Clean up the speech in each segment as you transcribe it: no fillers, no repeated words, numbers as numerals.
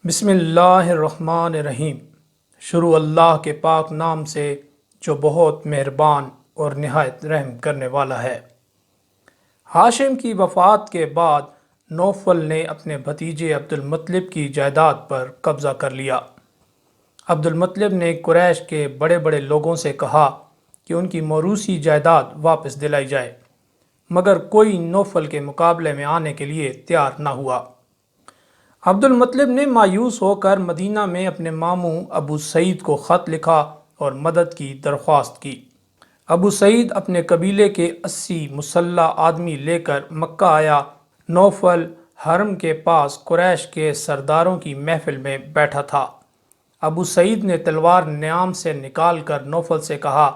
بسم اللہ الرحمن الرحیم۔ شروع اللہ کے پاک نام سے جو بہت مہربان اور نہایت رحم کرنے والا ہے۔ ہاشم کی وفات کے بعد نوفل نے اپنے بھتیجے عبد المطلب کی جائیداد پر قبضہ کر لیا۔ عبد المطلب نے قریش کے بڑے بڑے لوگوں سے کہا کہ ان کی موروثی جائیداد واپس دلائی جائے، مگر کوئی نوفل کے مقابلے میں آنے کے لیے تیار نہ ہوا۔ عبد المطلب نے مایوس ہو کر مدینہ میں اپنے ماموں ابو سعید کو خط لکھا اور مدد کی درخواست کی۔ ابو سعید اپنے قبیلے کے 80 مسلح آدمی لے کر مکہ آیا۔ نوفل حرم کے پاس قریش کے سرداروں کی محفل میں بیٹھا تھا۔ ابو سعید نے تلوار نیام سے نکال کر نوفل سے کہا،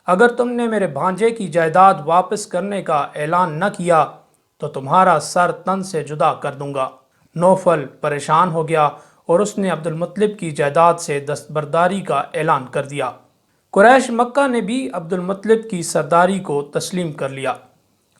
اگر تم نے میرے بھانجے کی جائیداد واپس کرنے کا اعلان نہ کیا تو تمہارا سر تن سے جدا کر دوں گا۔ نوفل پریشان ہو گیا اور اس نے عبد المطلب کی جائیداد سے دستبرداری کا اعلان کر دیا۔ قریش مکہ نے بھی عبد المطلب کی سرداری کو تسلیم کر لیا۔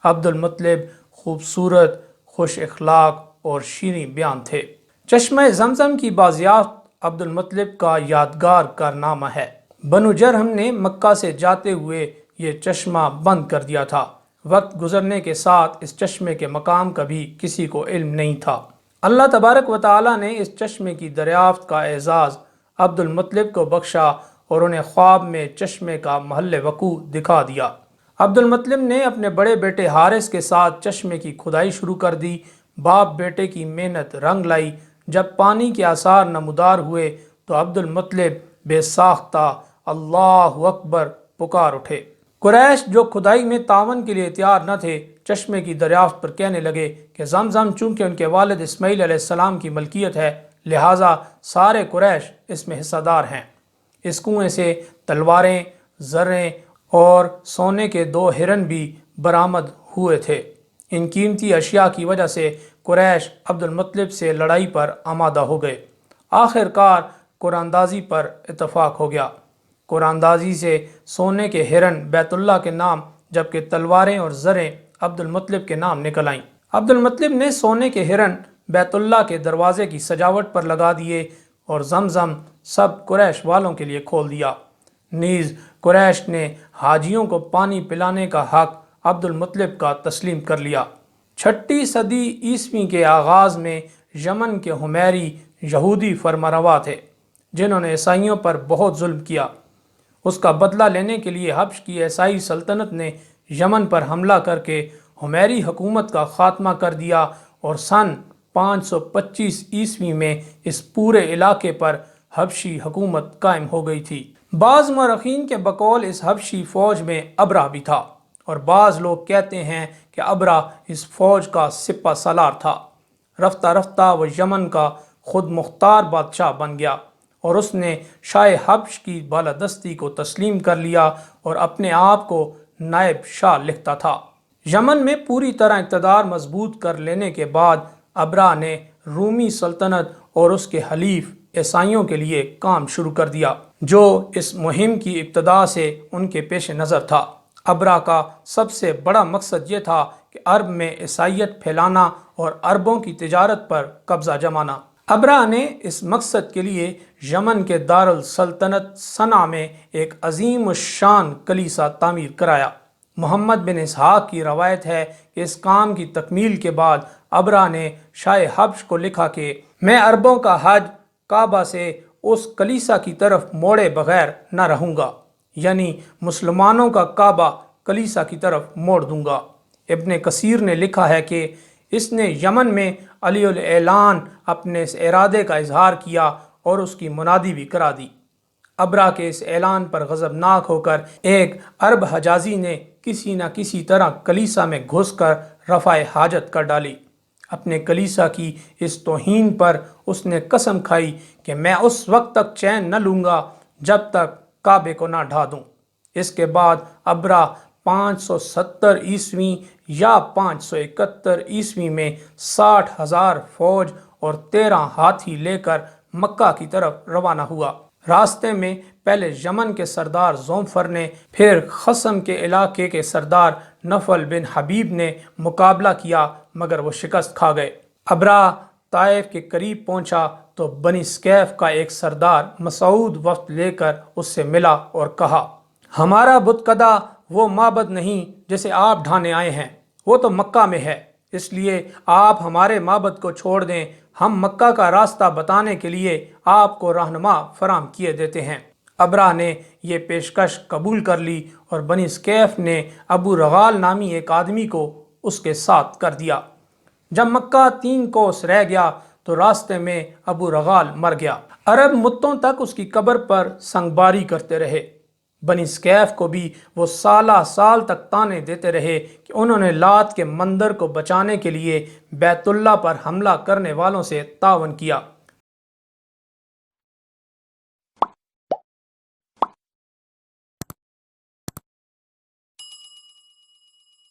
عبد المطلب خوبصورت، خوش اخلاق اور شیریں بیان تھے۔ چشمہ زمزم کی بازیافت عبد المطلب کا یادگار کارنامہ ہے۔ بنو جرہم نے مکہ سے جاتے ہوئے یہ چشمہ بند کر دیا تھا۔ وقت گزرنے کے ساتھ اس چشمے کے مقام کا بھی کسی کو علم نہیں تھا۔ اللہ تبارک و تعالی نے اس چشمے کی دریافت کا اعزاز عبد المطلب کو بخشا اور انہیں خواب میں چشمے کا محل وقوع دکھا دیا۔ عبد المطلب نے اپنے بڑے بیٹے حارث کے ساتھ چشمے کی کھدائی شروع کر دی۔ باپ بیٹے کی محنت رنگ لائی۔ جب پانی کے آثار نمودار ہوئے تو عبد المطلب بے ساختہ اللہ اکبر پکار اٹھے۔ قریش جو کھدائی میں تعاون کے لیے تیار نہ تھے، چشمے کی دریافت پر کہنے لگے کہ زمزم چونکہ ان کے والد اسماعیل علیہ السلام کی ملکیت ہے، لہٰذا سارے قریش اس میں حصہ دار ہیں۔ اس کنویں سے تلواریں، زریں اور سونے کے 2 ہرن بھی برآمد ہوئے تھے۔ ان قیمتی اشیاء کی وجہ سے قریش عبد المطلب سے لڑائی پر آمادہ ہو گئے۔ آخر کار قراندازی پر اتفاق ہو گیا۔ قراندازی سے سونے کے ہرن بیت اللہ کے نام جبکہ تلواریں اور زریں عبد المطلب کے نام نکل آئیں۔ عبد المطلب نے سونے کے ہرن بیت اللہ کے دروازے کی سجاوٹ پر لگا دیے اور زمزم سب قریش والوں کے لیے کھول دیا۔ نیز قریش نے حاجیوں کو پانی پلانے کا حق عبد المطلب کا تسلیم کر لیا۔ 6 صدی عیسوی کے آغاز میں یمن کے حمیری یہودی فرمانروا تھے جنہوں نے عیسائیوں پر بہت ظلم کیا۔ اس کا بدلہ لینے کے لیے حبش کی عیسائی سلطنت نے یمن پر حملہ کر کے حمیری حکومت کا خاتمہ کر دیا اور سن 525 عیسوی میں اس پورے علاقے پر حبشی حکومت قائم ہو گئی تھی۔ بعض مورخین کے بقول اس حبشی فوج میں ابرہ بھی تھا اور بعض لوگ کہتے ہیں کہ ابرہ اس فوج کا سپہ سالار تھا۔ رفتہ رفتہ وہ یمن کا خود مختار بادشاہ بن گیا اور اس نے شاہ حبش کی بالادستی کو تسلیم کر لیا اور اپنے آپ کو نائب شاہ لکھتا تھا۔ یمن میں پوری طرح اقتدار مضبوط کر لینے کے بعد ابرہ نے رومی سلطنت اور اس کے حلیف عیسائیوں کے لیے کام شروع کر دیا، جو اس مہم کی ابتدا سے ان کے پیش نظر تھا۔ ابرہ کا سب سے بڑا مقصد یہ تھا کہ عرب میں عیسائیت پھیلانا اور عربوں کی تجارت پر قبضہ جمانا۔ ابرہ نے اس مقصد کے لیے یمن کے دارالسلطنت صنعا میں ایک عظیم الشان کلیسا تعمیر کرایا۔ محمد بن اسحاق کی روایت ہے کہ اس کام کی تکمیل کے بعد ابرہ نے شاہ حبش کو لکھا کہ میں عربوں کا حج کعبہ سے اس کلیسا کی طرف موڑے بغیر نہ رہوں گا، یعنی مسلمانوں کا کعبہ کلیسا کی طرف موڑ دوں گا۔ ابن کثیر نے لکھا ہے کہ اس نے یمن میں علی الاعلان اپنے اس ارادے کا اظہار کیا اور اس کی منادی بھی کرا دی۔ ابرہ کے اس اعلان پر غضبناک ہو کر ایک عرب حجازی نے کسی نہ کسی طرح کلیسا میں گھس کر رفع حاجت کر ڈالی۔ اپنے کلیسا کی اس توہین پر اس نے قسم کھائی کہ میں اس وقت تک چین نہ لوں گا جب تک کعبے کو نہ ڈھا دوں۔ اس کے بعد ابرہ 570 عیسوی یا 571 عیسوی میں 60,000 فوج اور 13 ہاتھی لے کر مکہ کی طرف روانہ ہوا۔ راستے میں پہلے یمن کے سردار زومفر نے، پھر خصم کے علاقے کے سردار نفل بن حبیب نے مقابلہ کیا مگر وہ شکست کھا گئے۔ ابرہ طائف کے قریب پہنچا تو بنی سکیف کا ایک سردار مسعود وفد لے کر اس سے ملا اور کہا، ہمارا بت کدہ وہ معبد نہیں جسے آپ ڈھانے آئے ہیں، وہ تو مکہ میں ہے، اس لیے آپ ہمارے معبد کو چھوڑ دیں، ہم مکہ کا راستہ بتانے کے لیے آپ کو رہنما فراہم کیے دیتے ہیں۔ ابرہہ نے یہ پیشکش قبول کر لی اور بنی سکیف نے ابو رغال نامی ایک آدمی کو اس کے ساتھ کر دیا۔ جب مکہ 3 کوس رہ گیا تو راستے میں ابو رغال مر گیا۔ عرب مدتوں تک اس کی قبر پر سنگباری کرتے رہے۔ بنی سکیف کو بھی وہ سالہ سال تک تانے دیتے رہے کہ انہوں نے لات کے مندر کو بچانے کے لیے بیت اللہ پر حملہ کرنے والوں سے تعاون کیا۔